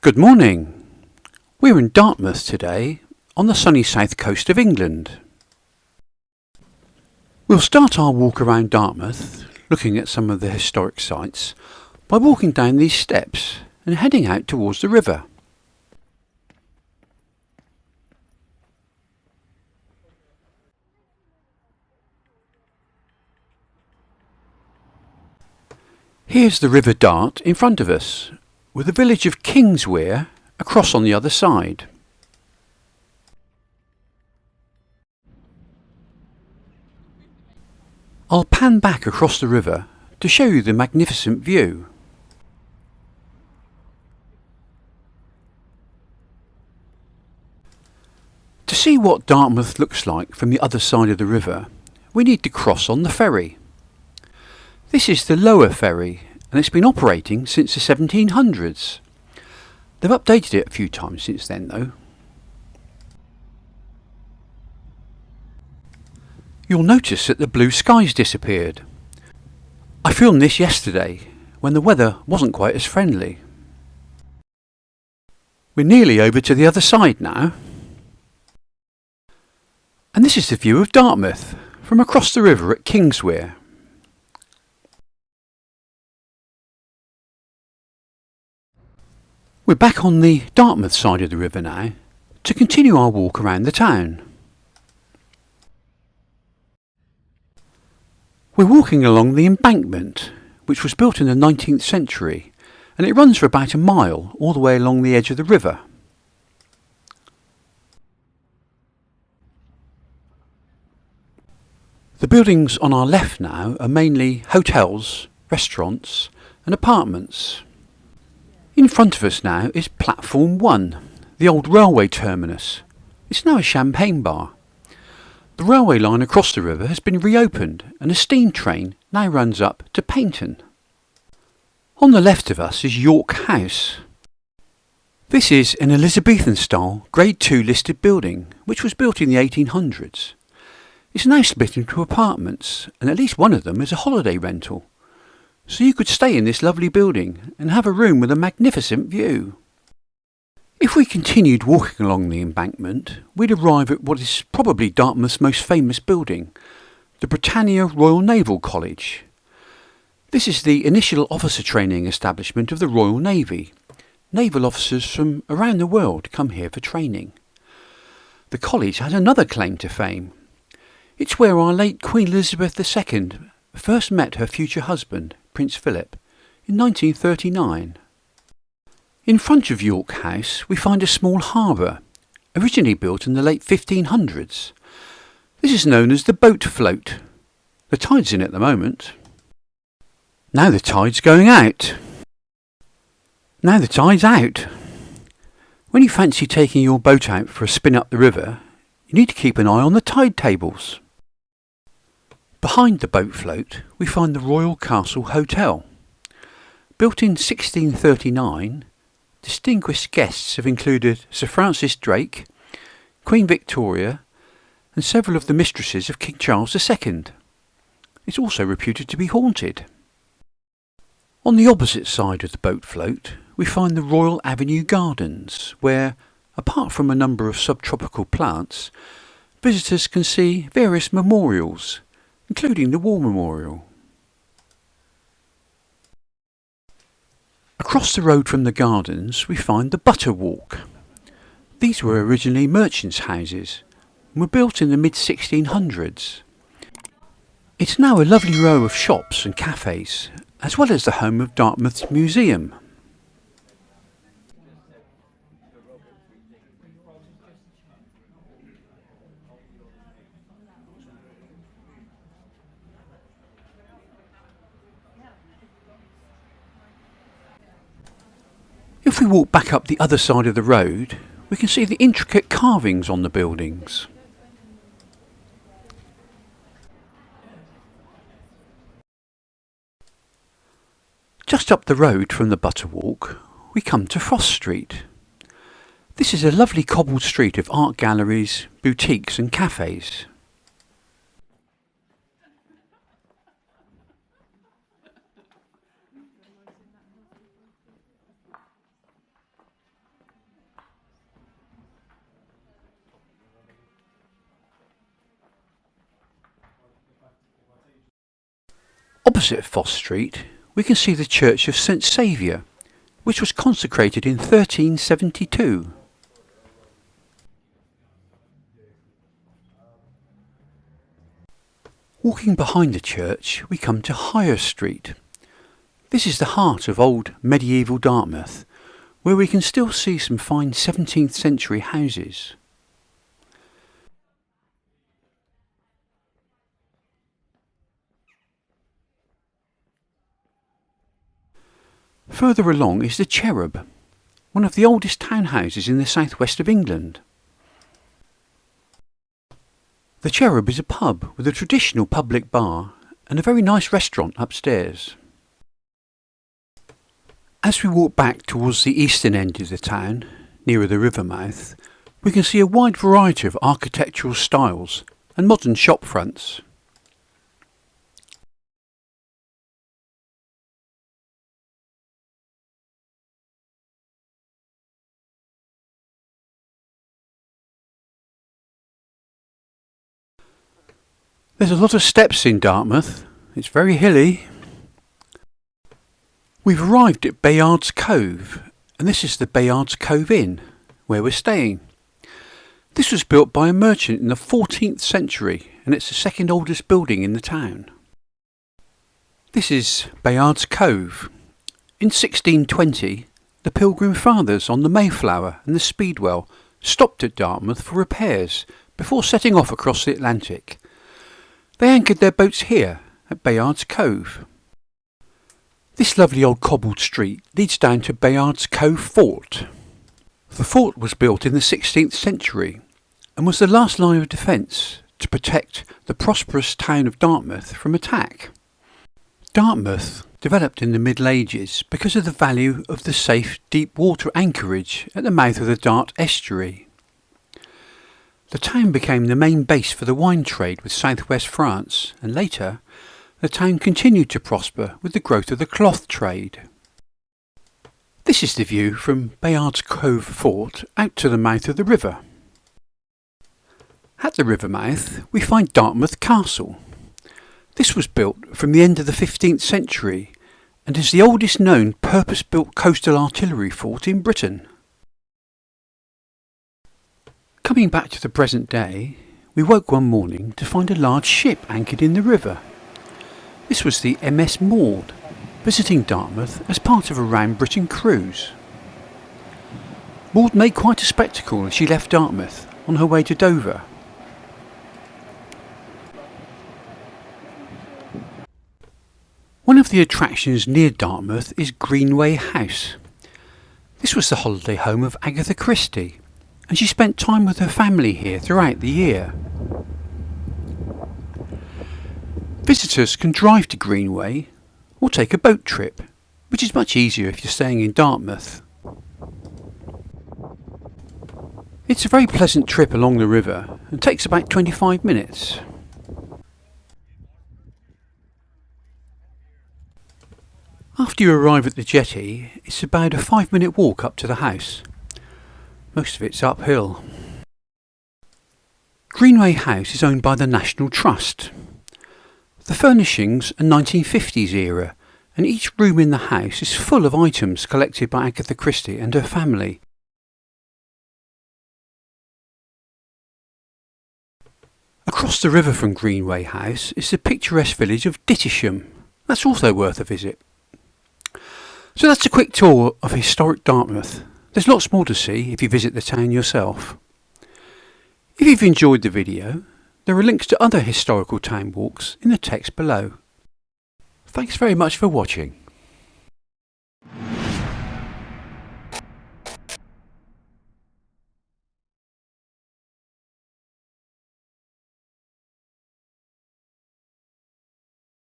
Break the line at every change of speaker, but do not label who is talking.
Good morning. We're in Dartmouth today, on the sunny south coast of England. We'll start our walk around Dartmouth, looking at some of the historic sites, by walking down these steps and heading out towards the river. Here's the River Dart in front of us, with the village of Kingswear across on the other side. I'll pan back across the river to show you the magnificent view. To see what Dartmouth looks like from the other side of the river, we need to cross on the ferry. This is the lower ferry, and it's been operating since the 1700s. They've updated it a few times since then though. You'll notice that the blue skies disappeared. I filmed this yesterday, when the weather wasn't quite as friendly. We're nearly over to the other side now. And this is the view of Dartmouth, from across the river at Kingswear. We're back on the Dartmouth side of the river now, to continue our walk around the town. We're walking along the embankment, which was built in the 19th century, and it runs for about a mile all the way along the edge of the river. The buildings on our left now are mainly hotels, restaurants and apartments. In front of us now is Platform 1, the old railway terminus. It's now a champagne bar. The railway line across the river has been reopened and a steam train now runs up to Paynton. On the left of us is York House. This is an Elizabethan style Grade 2 listed building which was built in the 1800s. It's now split into apartments and at least one of them is a holiday rental. So you could stay in this lovely building and have a room with a magnificent view. If we continued walking along the embankment, we'd arrive at what is probably Dartmouth's most famous building, the Britannia Royal Naval College. This is the initial officer training establishment of the Royal Navy. Naval officers from around the world come here for training. The college has another claim to fame. It's where our late Queen Elizabeth II first met her future husband, Prince Philip, in 1939. In front of York House we find a small harbour, originally built in the late 1500s. This is known as the boat float. The tide's in at the moment. Now the tide's going out. Now the tide's out. When you fancy taking your boat out for a spin up the river, you need to keep an eye on the tide tables. Behind the boat float we find the Royal Castle Hotel. Built in 1639, distinguished guests have included Sir Francis Drake, Queen Victoria and several of the mistresses of King Charles II. It's also reputed to be haunted. On the opposite side of the boat float we find the Royal Avenue Gardens where, apart from a number of subtropical plants, visitors can see various memorials, including the War Memorial. Across the road from the gardens we find the Butter Walk. These were originally merchants' houses and were built in the mid-1600s. It's now a lovely row of shops and cafes, as well as the home of Dartmouth's museum. If we walk back up the other side of the road, we can see the intricate carvings on the buildings. Just up the road from the Butter Walk, we come to Frost Street. This is a lovely cobbled street of art galleries, boutiques and cafes. Opposite Foss Street we can see the Church of St Saviour, which was consecrated in 1372. Walking behind the church we come to Higher Street. This is the heart of old medieval Dartmouth, where we can still see some fine 17th century houses. Further along is the Cherub, one of the oldest townhouses in the southwest of England. The Cherub is a pub with a traditional public bar and a very nice restaurant upstairs. As we walk back towards the eastern end of the town, nearer the river mouth, we can see a wide variety of architectural styles and modern shop fronts. There's a lot of steps in Dartmouth. It's very hilly. We've arrived at Bayard's Cove, and this is the Bayard's Cove Inn, where we're staying. This was built by a merchant in the 14th century, and it's the second oldest building in the town. This is Bayard's Cove. In 1620, the Pilgrim Fathers on the Mayflower and the Speedwell stopped at Dartmouth for repairs before setting off across the Atlantic. They anchored their boats here at Bayard's Cove. This lovely old cobbled street leads down to Bayard's Cove Fort. The fort was built in the 16th century and was the last line of defence to protect the prosperous town of Dartmouth from attack. Dartmouth developed in the Middle Ages because of the value of the safe deep water anchorage at the mouth of the Dart estuary. The town became the main base for the wine trade with southwest France, and later the town continued to prosper with the growth of the cloth trade. This is the view from Bayard's Cove Fort out to the mouth of the river. At the river mouth we find Dartmouth Castle. This was built from the end of the 15th century and is the oldest known purpose-built coastal artillery fort in Britain. Coming back to the present day, we woke one morning to find a large ship anchored in the river. This was the MS Maud, visiting Dartmouth as part of a round Britain cruise. Maud made quite a spectacle as she left Dartmouth on her way to Dover. One of the attractions near Dartmouth is Greenway House. This was the holiday home of Agatha Christie, and she spent time with her family here throughout the year. Visitors can drive to Greenway or take a boat trip, which is much easier if you're staying in Dartmouth. It's a very pleasant trip along the river and takes about 25 minutes. After you arrive at the jetty, it's about a 5-minute walk up to the house. Most of it's uphill. Greenway House is owned by the National Trust. The furnishings are 1950s era, and each room in the house is full of items collected by Agatha Christie and her family. Across the river from Greenway House is the picturesque village of Dittisham. That's also worth a visit. So that's a quick tour of historic Dartmouth. There's lots more to see if you visit the town yourself. If you've enjoyed the video, there are links to other historical town walks in the text below. Thanks very much for watching.